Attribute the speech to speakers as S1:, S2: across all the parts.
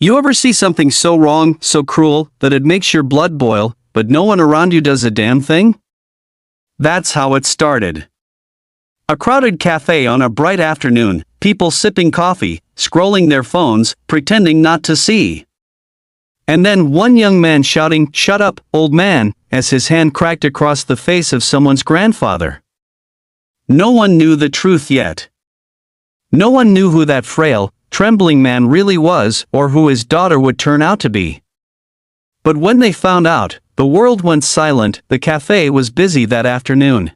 S1: You ever see something so wrong, so cruel, that it makes your blood boil, but no one around you does a damn thing? That's how it started. A crowded cafe on a bright afternoon, people sipping coffee, scrolling their phones, pretending not to see. And then one young man shouting, "Shut up, old man," as his hand cracked across the face of someone's grandfather. No one knew the truth yet. No one knew who that frail, trembling man really was, or who his daughter would turn out to be. But when they found out, the world went silent. The cafe was busy that afternoon.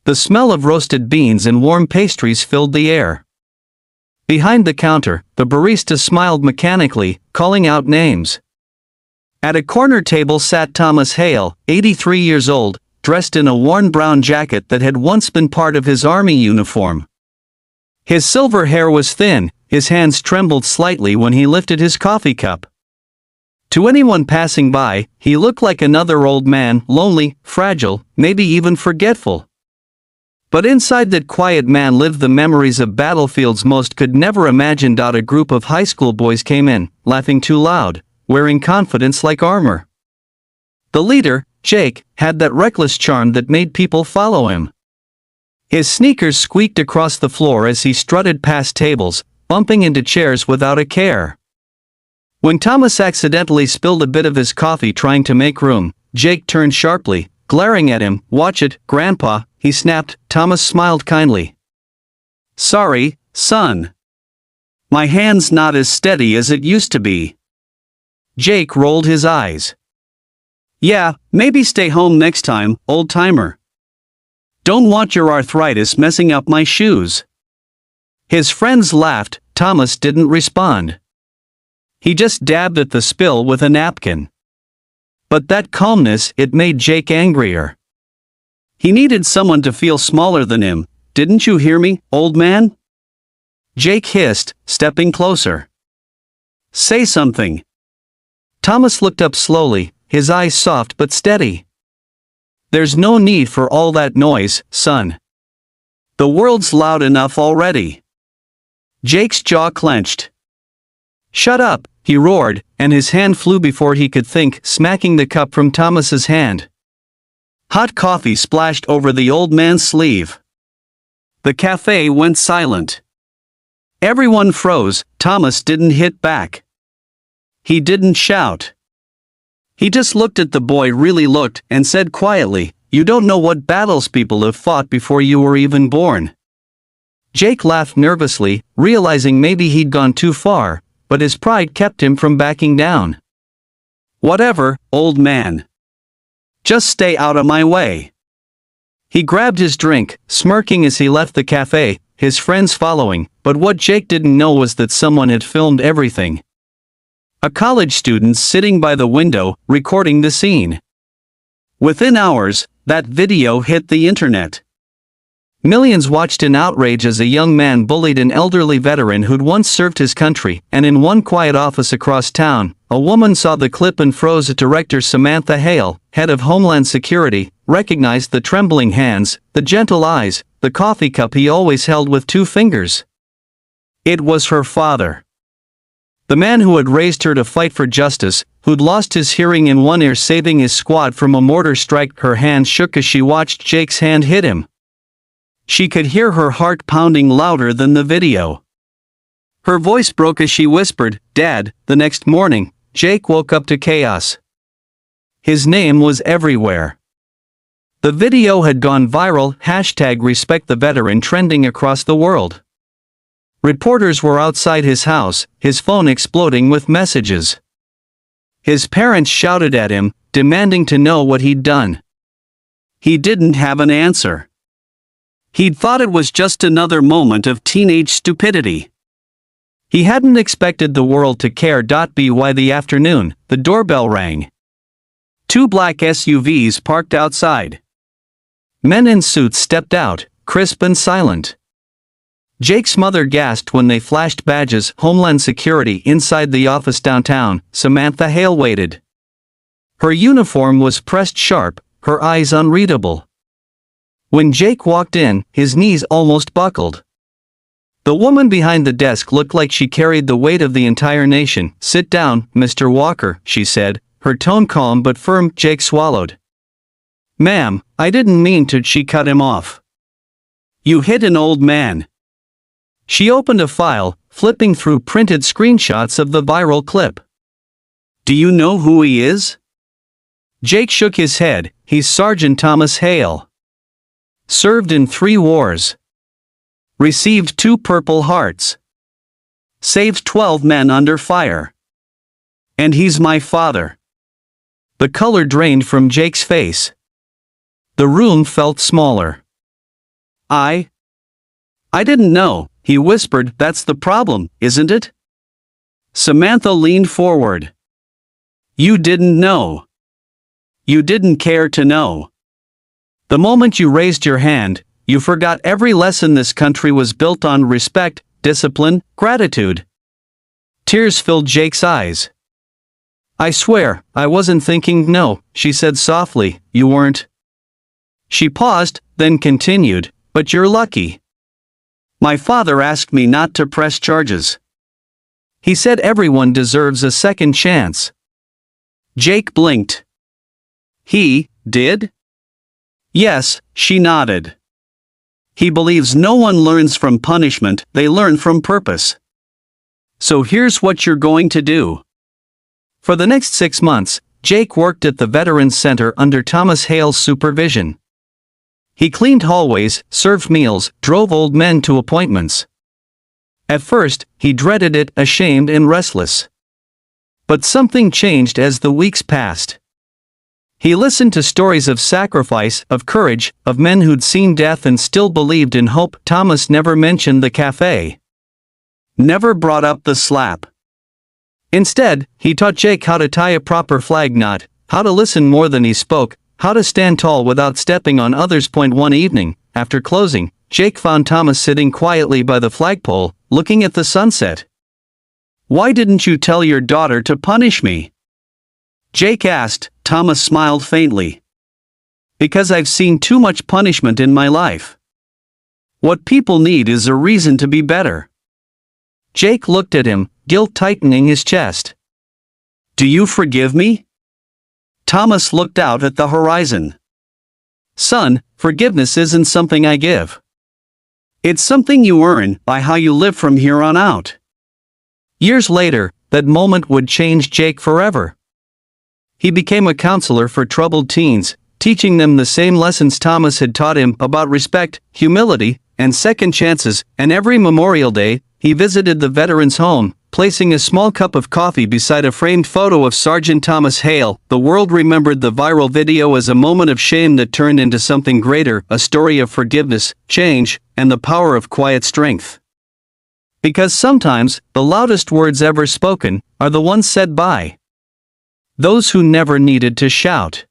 S1: The smell of roasted beans and warm pastries filled the air. Behind the counter, the barista smiled mechanically, calling out names. At a corner table sat Thomas Hale, 83 years old, dressed in a worn brown jacket that had once been part of his army uniform. His silver hair was thin, his hands trembled slightly when he lifted his coffee cup. To anyone passing by, he looked like another old man, lonely, fragile, maybe even forgetful. But inside that quiet man lived the memories of battlefields most could never imagine. A group of high school boys came in, laughing too loud, wearing confidence like armor. The leader, Jake, had that reckless charm that made people follow him. His sneakers squeaked across the floor as he strutted past tables, bumping into chairs without a care. When Thomas accidentally spilled a bit of his coffee trying to make room, Jake turned sharply, glaring at him. "Watch it, Grandpa," he snapped. Thomas smiled kindly. "Sorry, son. My hand's not as steady as it used to be." Jake rolled his eyes. "Yeah, maybe stay home next time, old-timer. Don't want your arthritis messing up my shoes." His friends laughed. Thomas didn't respond. He just dabbed at the spill with a napkin. But that calmness, it made Jake angrier. He needed someone to feel smaller than him. "Didn't you hear me, old man?" Jake hissed, stepping closer. "Say something." Thomas looked up slowly, his eyes soft but steady. "There's no need for all that noise, son. The world's loud enough already." Jake's jaw clenched. "Shut up," he roared, and his hand flew before he could think, smacking the cup from Thomas's hand. Hot coffee splashed over the old man's sleeve. The cafe went silent. Everyone froze. Thomas didn't hit back. He didn't shout. He just looked at the boy, really looked, and said quietly, "You don't know what battles people have fought before you were even born." Jake laughed nervously, realizing maybe he'd gone too far, but his pride kept him from backing down. "Whatever, old man. Just stay out of my way." He grabbed his drink, smirking as he left the cafe, his friends following, but what Jake didn't know was that someone had filmed everything. A college student sitting by the window, recording the scene. Within hours, that video hit the internet. Millions watched in outrage as a young man bullied an elderly veteran who'd once served his country, and in one quiet office across town, a woman saw the clip and froze. Director Samantha Hale, head of Homeland Security, recognized the trembling hands, the gentle eyes, the coffee cup he always held with two fingers. It was her father. The man who had raised her to fight for justice, who'd lost his hearing in one ear saving his squad from a mortar strike. Her hand shook as she watched Jake's hand hit him. She could hear her heart pounding louder than the video. Her voice broke as she whispered, "Dad." The next morning, Jake woke up to chaos. His name was everywhere. The video had gone viral, #RespectTheVeteran trending across the world. Reporters were outside his house, his phone exploding with messages. His parents shouted at him, demanding to know what he'd done. He didn't have an answer. He'd thought it was just another moment of teenage stupidity. He hadn't expected the world to care. By the afternoon, the doorbell rang. Two black SUVs parked outside. Men in suits stepped out, crisp and silent. Jake's mother gasped when they flashed badges. Homeland Security. Inside the office downtown, Samantha Hale waited. Her uniform was pressed sharp, her eyes unreadable. When Jake walked in, his knees almost buckled. The woman behind the desk looked like she carried the weight of the entire nation. "Sit down, Mr. Walker," she said, her tone calm but firm. Jake swallowed. "Ma'am, I didn't mean to," she cut him off. "You hit an old man." She opened a file, flipping through printed screenshots of the viral clip. "Do you know who he is?" Jake shook his head. "He's Sergeant Thomas Hale. Served in 3 wars. Received 2 Purple Hearts. Saved 12 men under fire. And he's my father." The color drained from Jake's face. The room felt smaller. I didn't know," he whispered. "That's the problem, isn't it?" Samantha leaned forward. "You didn't know. You didn't care to know. The moment you raised your hand, you forgot every lesson this country was built on: respect, discipline, gratitude." Tears filled Jake's eyes. "I swear, I wasn't thinking." "No," she said softly, "you weren't." She paused, then continued, "But you're lucky. My father asked me not to press charges. He said everyone deserves a second chance." Jake blinked. "He did?" "Yes," she nodded. "He believes no one learns from punishment, they learn from purpose. So here's what you're going to do." For the next 6 months, Jake worked at the Veterans Center under Thomas Hale's supervision. He cleaned hallways, served meals, drove old men to appointments. At first, he dreaded it, ashamed and restless. But something changed as the weeks passed. He listened to stories of sacrifice, of courage, of men who'd seen death and still believed in hope. Thomas never mentioned the café. Never brought up the slap. Instead, he taught Jake how to tie a proper flag knot, how to listen more than he spoke, how to stand tall without stepping on others. One evening, after closing, Jake found Thomas sitting quietly by the flagpole, looking at the sunset. "Why didn't you tell your daughter to punish me?" Jake asked. Thomas smiled faintly. "Because I've seen too much punishment in my life. What people need is a reason to be better." Jake looked at him, guilt tightening his chest. "Do you forgive me?" Thomas looked out at the horizon. "Son, forgiveness isn't something I give. It's something you earn by how you live from here on out." Years later, that moment would change Jake forever. He became a counselor for troubled teens, teaching them the same lessons Thomas had taught him about respect, humility, and second chances. And every Memorial Day, he visited the veterans' home, placing a small cup of coffee beside a framed photo of Sergeant Thomas Hale. The world remembered the viral video as a moment of shame that turned into something greater, a story of forgiveness, change, and the power of quiet strength. Because sometimes, the loudest words ever spoken are the ones said by those who never needed to shout.